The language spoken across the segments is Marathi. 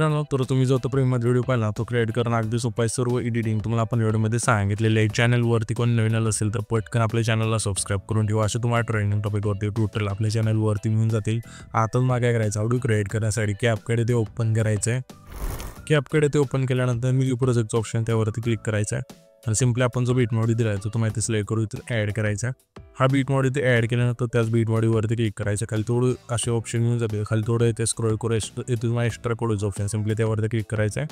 मित्रांनो, तर तुम्ही जो आता प्रेममध्ये व्हिडिओ पाहिला तो क्रिएट करणं अगदी सोपं आहे. सर्व एडिटिंग तुम्हाला आपण व्हिडिओमध्ये सांगितलेले आहे. चॅनलवरती कोण नवीन आलं असेल तर पटकन आपल्या चॅनलला सबस्क्राईब करून ठेवा. असे तुम्हाला ट्रेनिंग टॉपिकवरती ट्युटोरियल आपल्या चॅनलवरती मिळून जातील. आता मला काय करायचं, ऑडिओ क्रिएट करण्यासाठी कॅपकडे ते ओपन करायचं आहे. कॅपकडे ते ओपन केल्यानंतर म्युझिक प्रोजेक्टचं ऑप्शन त्यावरती क्लिक करायचं आहे आणि सिम्पली आपण जो बीट मॉडी दिला आहे तो तुम्हाला सिलेक्ट करू इथे ॲड करायचा आहे. हा बीट मॉडी ते ॲड केल्यानंतर त्याच बीट मॉडीवरती क्लिक करायचं. खाली थोडं असे ऑप्शन येऊन जाते. खाली थोडं इथे स्क्रोल करू इथून तुम्हाला एक्स्ट्रा कोडचं ऑप्शन सिम्पली त्यावरती क्लिक करायचं आहे.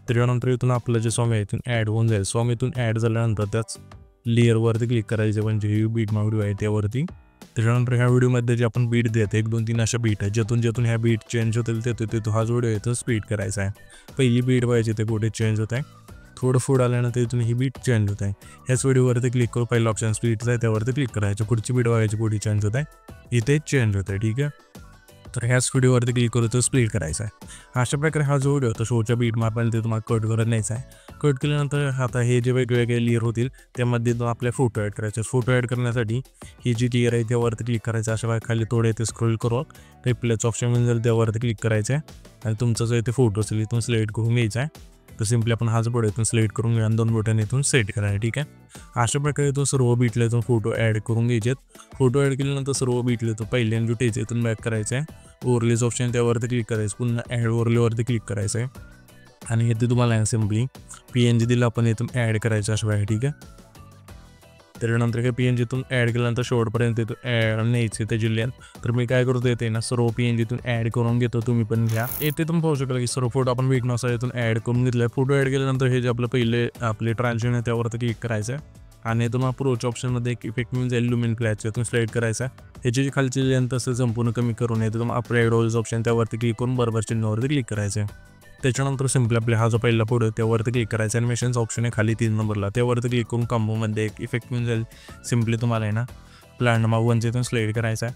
त्याच्यानंतर इथून आपलं जे सॉन्ग आहे इथून ॲड होऊन जाईल. सॉन्ग इथून ॲड झाल्यानंतर त्याच लेअरवरती क्लिक करायचं म्हणजे ही बीट मॉडी आहे त्यावरती. त्याच्यानंतर ह्या व्हिडिओमध्ये जे आपण बीट देतो 1 2 3 अशा बीट आहेत. ज्यातून ह्या बीट चेंज होतील तिथून हा जो व्हिडिओ आहे तो स्पीड करायचा आहे. पहिली बीट पाहिजे ते कुठे चेंज होत आहे, थोडं फूड आल्यानंतर इथून ही बीट चेंज होत आहे. ह्याच व्हिडिओवरती क्लिक करू. पहिला ऑप्शन स्पीडचा आहे त्यावरती क्लिक करायचं. पुढची बीट बघायची कुठे चेंज होत आहे, इथे चेंज होत आहे. ठीक आहे, तर ह्याच व्हिडिओवरती क्लिक करू तर स्प्लिट करायचा आहे. अशा प्रकारे हा जो व्हिडिओ तो शोच्या बीट मापायला ते तुम्हाला कट करत न्यायचा आहे. कट केल्यानंतर आता हे जे वेगवेगळे लेअर होतील त्यामध्ये आपल्या फोटो ॲड करायचे. फोटो ॲड करण्यासाठी ही जी लेअर आहे त्यावरती क्लिक करायचं. अशा प्रकारे खाली थोडे इथे स्क्रोल करू रिप्लेचं ऑप्शन मिळून जाईल त्यावरती क्लिक करायचं आहे आणि तुमचा जो इथे फोटो असेल इथून सिलेक्ट करून घ्यायचा आहे. तर सिम्पली आपण हा जो बोर्ड इथून सिलेक्ट करून घ्या आणि 2 बटन इथून सेट करायला. ठीक आहे, अशा प्रकारे तो सर्व बीटला इथून फोटो ॲड करून घ्यायचे. फोटो ॲड केल्यानंतर सर्व बीटले तो पहिल्यांदा टेच इथून बॅक करायचं आहे. ओव्हरलेज ऑप्शन त्यावरती क्लिक करायचं. पुन्हा ॲड ओव्हरलेवरती क्लिक करायचं आहे आणि इथे तुम्हाला सिम्पली PNG दिलं आपण इथून ॲड करायचं अशा प्रकारे. ठीक आहे, त्याच्यानंतर काय PNG इथून ॲड केल्यानंतर शेवटपर्यंत इथून ॲड न्यायचे त्याची लेन. तर मी काय करतो येते ना सर्व PNG इथून ॲड करून घेतो. तुम्ही पण घ्या. येथे तुम्ही पाहू शकाल की सर्व फोटो आपण वेगनुसार इथून ॲड करून घेतले. फोटो ॲड केल्यानंतर हे जे आपलं आपले ट्रान्झॅक्शन आहे त्यावरती क्लिक करायचं आहे आणि तुम्हाला प्रोच्या ऑप्शनमध्ये एक इफेक्ट मिळून जाईल लुमिन फ्लॅशचं इथून सिलेक्ट करायचा. ह्याची जी खालची लेंथ असेल संपूर्ण कमी करून येते तुम्हाला अपग्रेड होल्स ऑप्शन त्यावरती क्लिक करून बरोबर चिन्हावरती क्लिक करायचं आहे. त्याच्यानंतर सिम्पली आपल्या हा जो पहिला फोटो त्यावरती क्लिक करायचा. ॲनिमेशनचा ऑप्शन आहे खाली 3 नंबरला त्यावरती क्लिक करून कॉम्बोमध्ये एक इफेक्ट मिळून जाईल. सिम्पली तुम्हाला आहे ना प्लॅन नंबर 1 इथून सिलेक्ट करायचा आहे.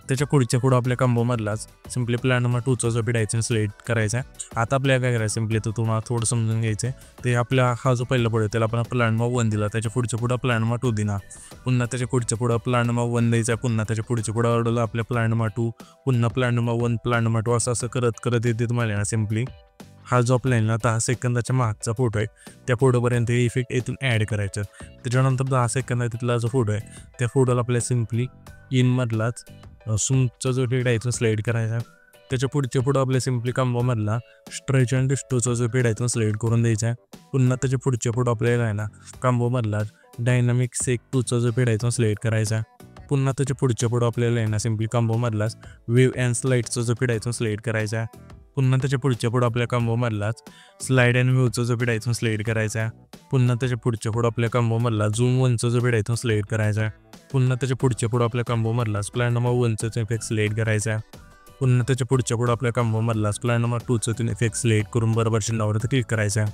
त्याच्या पुढच्या आपल्या कॉम्बोमधलाच सिम्पली प्लॅन नंबर 2चा जो बीट आहे सिलेक्ट करायचा आहे. आता आपल्याला काय करायचं सिम्पली तर तुम्हाला थोडं समजून घ्यायचं आहे. ते आपला हा जो पहिला फोटो त्याला आपण प्लॅन नंबर 1 दिला, त्याच्या पुढं प्लॅन नंबर 2 दिला, पुन्हा त्याच्या पुढं प्लॅन नंबर 1 द्यायचा, पुन्हा त्याच्या पुढं ऑर्डरला आपल्या प्लॅन नंबर 2, पुन्हा प्लॅन नंबर 1 प्लॅन नंबर 2 असं करत येते तुम्हाला ना. सिम्पली हा जो आपल्याला 10 सेकंदाच्या मागचा फोटो आहे त्या फोटोपर्यंत हे इफेक्ट इथून ॲड करायचं. त्याच्यानंतर 10 सेकंदा तिथला जो फोटो आहे त्या फोटोला आपल्याला सिम्पली इनमधलाच सूमचा जो इफेक्ट आहे इथून सिलेक्ट करायचा. त्याच्या पुढं आपल्या सिम्पली कॉम्बोमधला स्ट्रेच अँड डिस्टोचा जो इफेक्ट आहे इथून सिलेक्ट करून द्यायचा आहे. पुन्हा त्याच्या पुढं आपल्याला आहे ना कॉम्बोमधला डायनामिक सेक 2चा जो इफेक्ट आहे इथून सिलेक्ट करायचा. पुन्हा त्याच्या पुढं आपल्याला आहे ना सिम्पली कॉम्बोमधलाच वेव्ह अँड स्लाईडचा जो इफेक्ट आहे इथून सिलेक्ट करायचा. पुन्हा त्याच्या पुढं आपल्या कॉम्बोमधलाच स्लाईड अँड व्ह्यूचा जो इफेक्ट आहे इथून सिलेक्ट करायचा. पुन्हा त्याच्या पुढं आपल्या कॉम्बोमधला झूम 1चा जो इफेक्ट आहे इथून सिलेक्ट करायचा. पुन्हा त्याच्या पुढं आपल्या कॉम्बोमधला प्लॅन नंबर 1चा इफेक्ट सिलेक्ट करायचा. पुन्हा त्याच्या पुढं आपल्या कॉम्बोमधला प्लॅन नंबर 2चा इफेक्ट सिलेक्ट करून बरोबर चिन्हावरती क्लिक करायचा.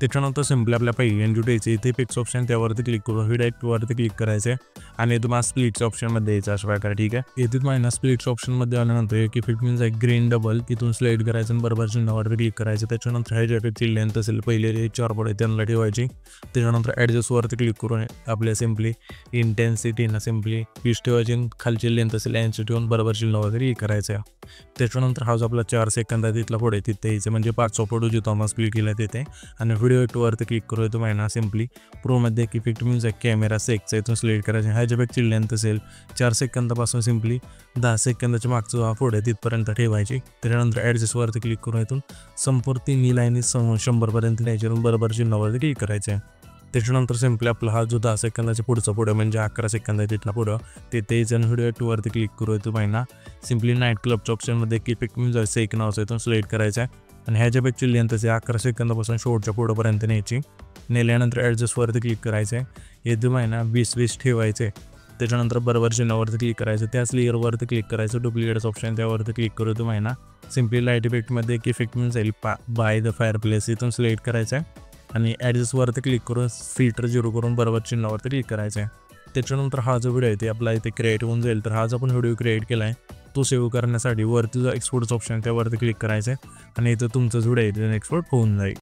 त्याच्यानंतर सिम्पली आपल्या पहिल्यांदा द्यायचे इथे इफेक्ट्स ऑप्शन त्यावरती क्लिक करून हिडायक्टवरती क्लिक करायचे आणि तुम्हाला स्प्लिटच्या ऑप्शनमध्ये यायचं अशा प्रकारे. ठीक आहे, इथे तुम्हाला स्प्लिटच्या ऑप्शनमध्ये आल्यानंतर एक इफेक्ट म्हणजे एक ग्रीन डबल इथून सिलेक्ट करायचं आणि बरोबर चिन्हावरती क्लिक करायचं. त्याच्यानंतर ह्या जे इफेक्टची लेंथ असेल पहिले 4 पडे त्यांना ठेवायची. त्याच्यानंतर ॲडजस्टवरती क्लिक करून आपल्या सिम्पली इंटेन्सिटीना सिम्पली 20 ठेवायची. खालची लेंथ असेल 80 ठेवून बरोबर चिन्हावरती क्लिक करायचं. त्याच्यानंतर हा जो आपला 4 सेकंदा तिथला फोटो आहे तिथे यायचं म्हणजे 5चा फोटो जिथं आपण स्प्लिट केला तिथे आणि व्हिडिओ इफेक्टवरती क्लिक करू येतो महिना. सिम्पली प्रोमध्ये एक इफेक्ट मिळून जाईल कॅमेरा सेकचा इथून सिलेक्ट करायचा. ह्या ज्या इफेक्टची लेंथ असेल 4 सेकंदापासून सिम्पली 10 सेकंदाच्या मागचा हा फोटो आहे तिथपर्यंत ठेवायची. त्याच्यानंतर ॲडजस्टवरती क्लिक करून येथून संपूर्ण 3 लाईनी 100पर्यंत न्यायची बरोबर चिन्हावरती क्लिक करायचं आहे. त्याच्यानंतर सिम्पली आपला हा जो 10 सेकंदाच्या पुढचा फोटो म्हणजे 11 सेकंद आहे तिथला फोटो तिथे जण व्हिडिओ टूवरती क्लिक करू येतो महिना. सिम्पली नाईट क्लबच्या ऑप्शनमध्ये एक इफेक्ट मिळून जाईल सेक नावाचा इथून सिलेक्ट करायचा आहे आणि ह्याच्या पेक्षा लेंथ असे 11 सेकंदापासून शेवटच्या फोटोपर्यंत न्यायची. नेल्यानंतर ॲडजस्टवरती क्लिक करायचं आहे. येतो महिना 20 ठेवायचे. त्याच्यानंतर बरोबर चिन्हावरती क्लिक करायचं. त्याच लेअरवरती क्लिक करायचं. डुप्लिकेट्स ऑप्शन त्यावरती क्लिक करू येतो महिना. सिम्पली लाईट इफेक्टमध्ये एक इफेक्ट मिळून जाईल बाय द फायर प्लेस इथून सिलेक्ट करायचं आहे आणि ॲडजस्टवरती क्लिक करून फिल्टर 0 करून बरोबर चिन्हावरती क्लिक करायचं आहे. त्याच्यानंतर हा जो व्हिडिओ आहे ते आपला इथे क्रिएट होऊन जाईल. तर हा जो आपण व्हिडिओ क्रिएट केला आहे तो सेव्ह करण्यासाठी वरती जो एक्सपोर्टचा ऑप्शन त्यावरती क्लिक करायचं आहे आणि इथं तुमचं व्हिडिओ आहे एक्सपोर्ट होऊन जाईल.